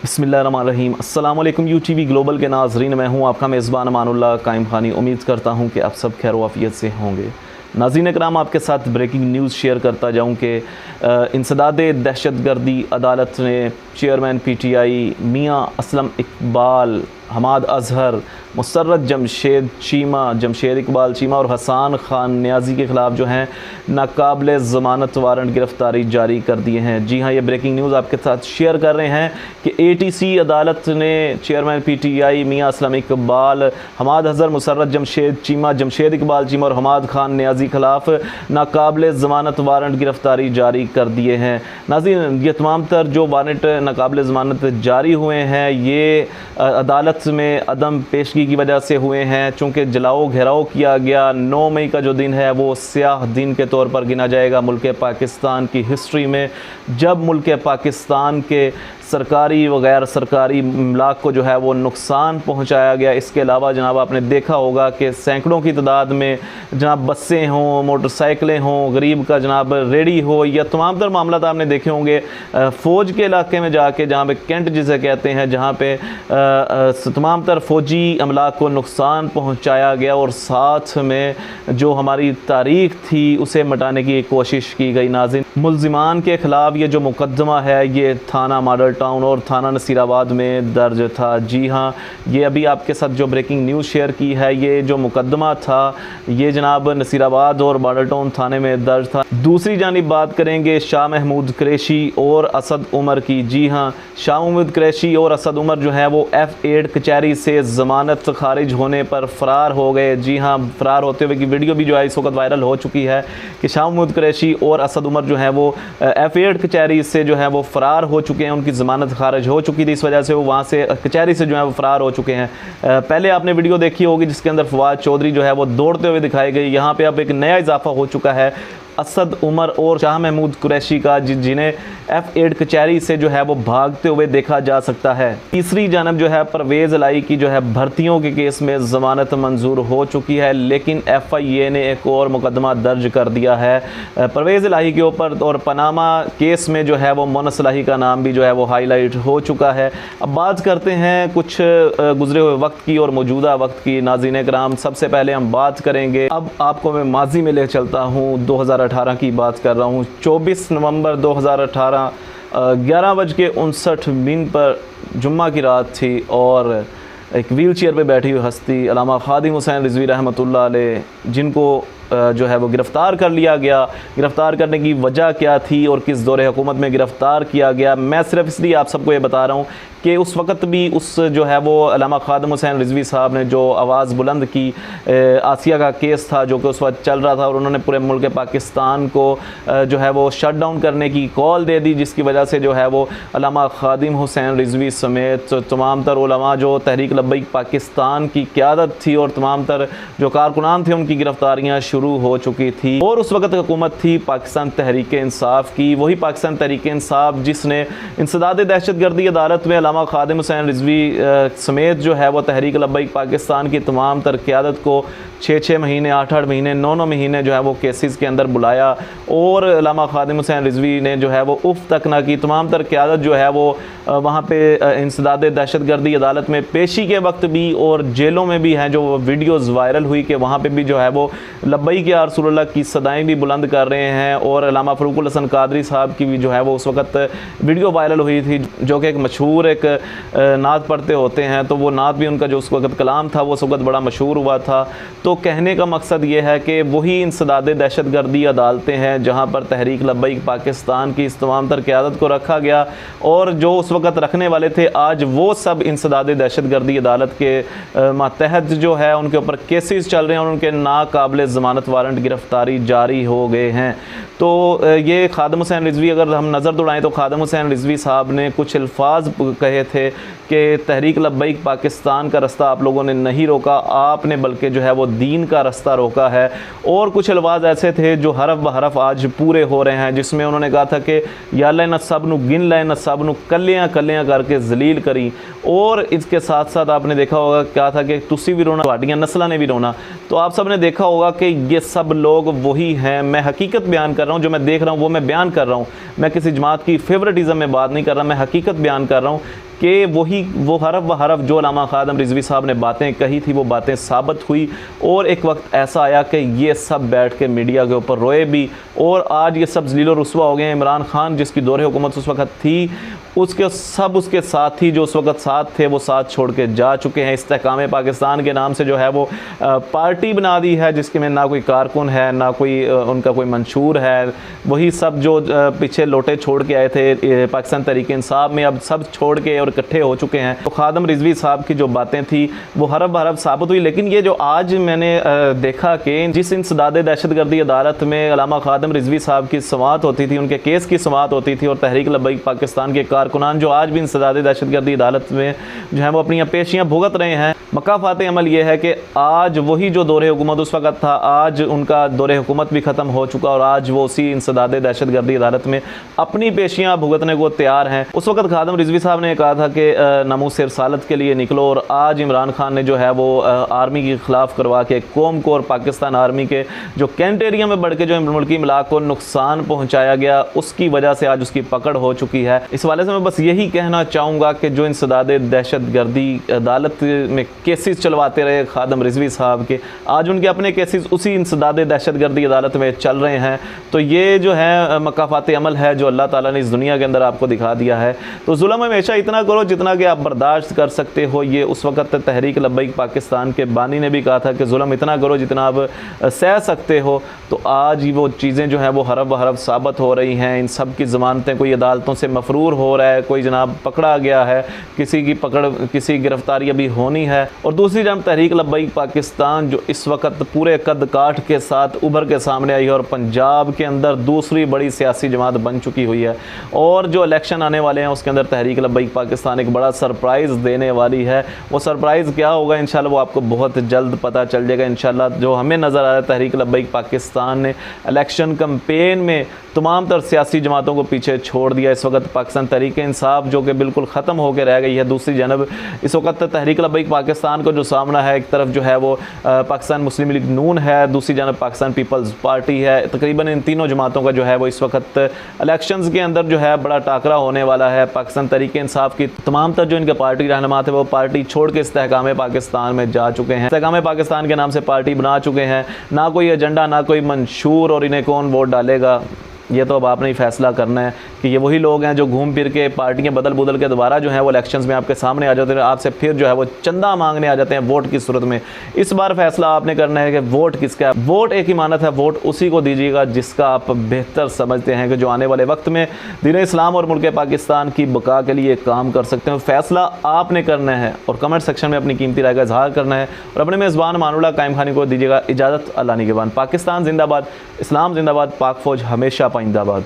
बिस्मिल्लाहिर्रहमानिर्रहीम। अस्सलाम वालेकुम यूटीवी ग्लोबल के नाज़रीन, मैं हूं आपका मेज़बान अमानुल्लाह कायम खानी। उम्मीद करता हूं कि आप सब खैर वाफियत से होंगे। नाज़रीन कराम, आपके साथ ब्रेकिंग न्यूज़ शेयर करता जाऊं कि इंसदादे दहशतगर्दी अदालत ने चेयरमैन PTI मियाँ असलम इकबाल, हमाद अज़हर, मुसर्रत जमशेद इकबाल चीमा और हसन खान नियाज़ी के ख़िलाफ़ जो हैं नाकाबिल ज़मानत वारंट गिरफ़्तारी जारी कर दिए हैं। जी हाँ, ये ब्रेकिंग न्यूज़ आपके साथ शेयर कर रहे हैं कि ATC अदालत ने चेयरमैन PTI मियाँ असलम इकबाल, हमाद अज़हर, मुसर्रत जमशेद इकबाल चीमा और हमाद खान नियाज़ी के ख़िलाफ़ नाकाबिल ज़मानत वारंट गिरफ़्तारी जारी कर दिए हैं। नाज़रीन, ये तमाम तर जो वारंट नाकाबिल ज़मानत जारी हुए हैं ये अदालत में अदम पेशगी की वजह से हुए हैं। चूँकि जलाओ घेराव किया गया 9 मई का जो दिन है वो स्याह दिन के तौर पर गिना जाएगा मुल्क पाकिस्तान की हिस्ट्री में, जब मुल्क पाकिस्तान के सरकारी व गैर सरकारी इमलाक को जो है वो नुकसान पहुंचाया गया। इसके अलावा जनाब आपने देखा होगा कि सैकड़ों की तादाद में जनाब बसें हों, मोटरसाइकिलें हों, गरीब का जनाब रेडी हो, या तमाम तर मामला आपने देखे होंगे फ़ौज के इलाके में जाके, जहाँ पे कैंट जिसे कहते हैं, जहाँ पे तमाम तर फ़ौजी अमलाक को नुकसान पहुँचाया गया और साथ में जो हमारी तारीख़ थी उसे मिटाने की कोशिश की गई। नाज़रीन, मुल्ज़िमान के ख़िलाफ़ ये जो मुकदमा है ये थाना मॉडल टाउन और थाना नसीराबाद में दर्ज था। जी हाँ, ये अभी आपके साथ जो ब्रेकिंग न्यूज़ शेयर की है, ये जो मुकदमा था ये जनाब नसीराबाद और मॉडल टाउन थाने में दर्ज था। दूसरी जानिब बात करेंगे शाह महमूद कुरैशी और असद उमर की। जी हाँ, शाह महमूद कुरैशी और असद उमर जो है वो F8 कचहरी से ज़मानत खारिज होने पर फ़रार हो गए। जी हाँ, फ़रार होते हुए की वीडियो भी जो है इस वक्त वायरल हो चुकी है कि शाह महमूद कुरैशी और असद उमर जो है वो F8 कचहरी से जो है वो फ़रार हो चुके हैं। उनकी ज़मानत खारिज हो चुकी थी, इस वजह से वो वहाँ से कचहरी से जो है वो फ़रार हो चुके हैं। पहले आपने वीडियो देखी होगी जिसके अंदर फवाद चौधरी जो है वो दौड़ते हुए दिखाई गई। यहाँ पे अब एक नया इजाफा हो चुका है असद उमर और शाह महमूद कुरैशी का, जिन्हें F8 कचहरी से जो है वो भागते हुए देखा जा सकता है। तीसरी जानब जो है परवेज़ इलाही की जो है भर्तियों के केस में ज़मानत मंजूर हो चुकी है, लेकिन FIA ने एक और मुकदमा दर्ज कर दिया है परवेज़ इलाही के ऊपर, और पनामा केस में जो है वो मोनस इलाही का नाम भी जो है वो हाईलाइट हो चुका है। अब बात करते हैं कुछ गुजरे हुए वक्त की और मौजूदा वक्त की। नाज़रीन कराम, सबसे पहले हम बात करेंगे, अब आपको मैं माजी में ले चलता हूँ, 2018 की बात कर रहा हूँ। 24 नवंबर 2018 11:59 पर जुम्मा की रात थी और एक व्हील चेयर पर बैठी हुई हस्ती अल्लामा खादिम हुसैन रिजवी रहमतुल्लाह अलैह, जिनको जो है वो गिरफ़्तार कर लिया गया। गिरफ़्तार करने की वजह क्या थी और किस दौरे हुकूमत में गिरफ़्तार किया गया, मैं सिर्फ इसलिए आप सबको ये बता रहा हूँ कि उस वक़्त भी उस जो है वो अल्लामा खादिम हुसैन रिजवी साहब ने जो आवाज़ बुलंद की, आसिया का केस था जो कि उस वक्त चल रहा था, और उन्होंने पूरे मुल्क पाकिस्तान को जो है वो शट डाउन करने की कॉल दे दी, जिसकी वजह से जो है वो अल्लामा खादिम हुसैन रिजवी समेत तमाम तर उलमा जो तहरीक लब्बैक पाकिस्तान की क़यादत थी और तमाम तर जो कारकुनान थे उनकी गिरफ़्तारियाँ शुरू हो चुकी थी। और उस वक़्त हुकूमत थी पाकिस्तान तहरीक इंसाफ की, वही पाकिस्तान तहरीक इंसाफ जिसने इंसदादे दहशतगर्दी अदालत में अल्लामा खादिम हुसैन रिजवी समेत जो है वो तहरीक लब्बैक पाकिस्तान की तमाम तर क़यादत को 6-6 महीने, 8-8 महीने, 9-9 महीने जो है वो केसेस के अंदर बुलाया, और अल्लामा खादिम हुसैन रिजवी ने जो है वो उफ़ तक ना की। तमाम तर क़यादत जो है वो वहाँ पे इंसदादे दहशतगर्दी अदालत में पेशी के वक्त भी और जेलों में भी हैं जो वीडियोज़ वायरल हुई कि वहाँ पे भी जो है वो लब्बैक या रसूलुल्लाह की सदाएँ भी बुलंद कर रहे हैं। और अल्लामा फ़रूकुल हसन कादरी साहब की भी जो है वो उस वक़्त वीडियो वायरल हुई थी, जो कि एक मशहूर एक नात पढ़ते होते हैं, तो वो नात भी उनका जो उस वक़्त कलाम था वो उस वक़्त बड़ा मशहूर हुआ था। तो कहने का मकसद ये है कि वही इंसदादे दहशतगर्दी अदालतें हैं जहाँ पर तहरीक लब्बैक पाकिस्तान की इस तमाम तर क़यादत को रखा गया, और जो उस वक़्त रखने वाले थे आज वो सब इंसदादे दहशतगर्दी अदालत के मातहत जो है उनके ऊपर केसेस चल रहे हैं और उनके नाकाबिल ज़मानत वारंट गिरफ़्तारी जारी हो गए हैं। तो ये खादिम हुसैन रिजवी, अगर हम नज़र दौड़ाएँ तो खादिम हुसैन रिजवी साहब ने कुछ अल्फाज कहे थे कि तहरीक लब्बैक पाकिस्तान का रास्ता आप लोगों ने नहीं रोका, आपने बल्कि जो है वो दीन का रास्ता रोका है। और कुछ अल्फाज ऐसे थे जो हरफ ब हरफ आज पूरे हो रहे हैं, जिसमें उन्होंने कहा था कि या अल्लाह न सब नू गिन लै, न सब नू कलियाँ कलियाँ करके जलील करी। और इसके साथ साथ आपने देखा होगा क्या था कि तुसी भी रोना, वाडियाँ नस्लों ने भी रोना। तो आप सब ने देखा होगा कि ये सब लोग वही हैं। मैं हकीकत बयान कर रहा हूँ, जो मैं देख रहा हूँ वो मैं बयान कर रहा हूँ। मैं किसी जमात की फेवरेटिज़म में बात नहीं कर रहा, मैं हकीकत बयान कर रहा हूँ कि वो हरफ जो अल्लामा खादम रिजवी साहब ने बातें कही थी वो बातें साबित हुई। और एक वक्त ऐसा आया कि ये सब बैठ के मीडिया के ऊपर रोए भी, और आज ये सब ज़लील और रुस्वा हो गए हैं। इमरान खान जिसकी दौरे हुकूमत उस वक्त थी, उसके साथी जो उस वक्त साथ थे वो साथ छोड़ के जा चुके हैं। इस्तेहकाम पाकिस्तान के नाम से जो है वो पार्टी बना दी है, जिसके में ना कोई कारकुन है, ना कोई उनका कोई मंशूर है। वही सब जो पीछे लोटे छोड़ के आए थे पाकिस्तान तहरीक इंसाफ में, अब सब छोड़ के और इकट्ठे हो चुके हैं। तो खादम रिजवी साहब की जो बातें थी वो हरफ साबित हुई। लेकिन ये जो आज मैंने देखा कि जिस इंसदाद दहशतगर्दी अदालत में अल्लामा खादम रिजवी साहब की समाअत होती थी, उनके केस की समाअत होती थी, और तहरीक लब्बैक पाकिस्तान के कारकुनान जो आज भी इंसदाद दहशतगर्दी अदालत में जो है वो अपनी पेशियाँ भुगत रहे हैं। मकाफात अमल ये है कि आज वही जो दौरे हुकूमत उस वक्त था, आज उनका दौरे हुकूमत भी ख़त्म हो चुका, और आज वो उसी इंसदाद दहशतगर्दी अदालत में अपनी पेशियाँ भुगतने को तैयार हैं। उस वक्त खादम रिजवी साहब ने कहा था कि नामूस रिसालत के लिए निकलो, और आज इमरान खान ने जो है वो आर्मी के ख़िलाफ़ करवा के कौम को और पाकिस्तान आर्मी के जो कैंट एरिया में बढ़ के जो मुल्की इमलाक को नुकसान पहुँचाया गया, उसकी वजह से आज उसकी पकड़ हो चुकी है। इस वाले से मैं बस यही कहना चाहूँगा कि जो इंसदाद दहशतगर्दी अदालत में केसेस चलवाते रहे खादम रिजवी साहब के, आज उनके अपने केसेस उसी इंसदाद दहशतगर्दी अदालत में चल रहे हैं। तो ये जो है मकाफात अमल है जो अल्लाह ताला ने इस दुनिया के अंदर आपको दिखा दिया है। तो जुल्म हमेशा इतना करो जितना कि आप बर्दाश्त कर सकते हो। ये उस वक्त तहरीक लब्बैक पाकिस्तान के बानी ने भी कहा था कि जुल्म इतना करो जितना आप सह सकते हो। तो आज वो चीज़ें जो हैं वो हरफ साबित हो रही हैं। इन सब की ज़मानतें कोई अदालतों से मफरूर हो रहा है, कोई जनाब पकड़ा गया है, किसी की पकड़ किसी गिरफ्तारी अभी होनी है। और दूसरी जानब तहरीक लब्बैक पाकिस्तान जो इस वक्त पूरे कद काठ के साथ उभर के सामने आई है, और पंजाब के अंदर दूसरी बड़ी सियासी जमात बन चुकी हुई है। और जो इलेक्शन आने वाले हैं उसके अंदर तहरीक लब्बैक पाकिस्तान एक बड़ा सरप्राइज़ देने वाली है। वो सरप्राइज़ क्या होगा इंशाल्लाह वो आपको बहुत जल्द पता चल जाएगा। इंशाल्लाह जो हमें नज़र आ रहा है तहरीक लब्बैक पाकिस्तान ने इलेक्शन कैंपेन में तमाम तर सियासी जमातों को पीछे छोड़ दिया। इस वक्त पाकिस्तान तहरीक इंसाफ जो कि बिल्कुल ख़त्म होकर रह गई है। दूसरी जानब इस वक्त तहरीक लब्बैक पाकिस्तान को जो सामना है, एक तरफ जो है वो पाकिस्तान मुस्लिम लीग नून है, दूसरी जानब पाकिस्तान पीपल्स पार्टी है। तकरीबन इन तीनों जमातों का जो है वो इस वक्त इलेक्शंस के अंदर जो है बड़ा टाकरा होने वाला है। पाकिस्तान तहरीक इंसाफ की तमाम तर जो इनके पार्टी रहनुमा थे वो पार्टी छोड़ के इस्तेहकाम पाकिस्तान में जा चुके हैं, इस्तेहकाम पाकिस्तान के नाम से पार्टी बना चुके हैं। ना कोई एजेंडा, ना कोई मंशूर, और इन्हें कौन वोट डालेगा ये तो अब आपने ही फैसला करना है कि ये वही लोग हैं जो घूम फिर के पार्टियां बदल के दोबारा जो है वो इलेक्शंस में आपके सामने आ जाते हैं, आपसे फिर जो है वो चंदा मांगने आ जाते हैं वोट की सूरत में। इस बार फैसला आपने करना है कि वोट किसका है। वोट एक इमानत है, वोट उसी को दीजिएगा जिसका आप बेहतर समझते हैं कि जो आने वाले वक्त में दीन इस्लाम और मुल्क पाकिस्तान की बका के लिए काम कर सकते हैं। फैसला आपने करना है और कमेंट सेक्शन में अपनी कीमती राय का इजहार करना है। और अपने मेज़बान मानुल्लाह कायम खानी को दीजिएगा इजाज़त। अल्लाह निगहबान। पाकिस्तान जिंदाबाद, इस्लाम जिंदाबाद, पाक फौज हमेशा पाइंदाबाद।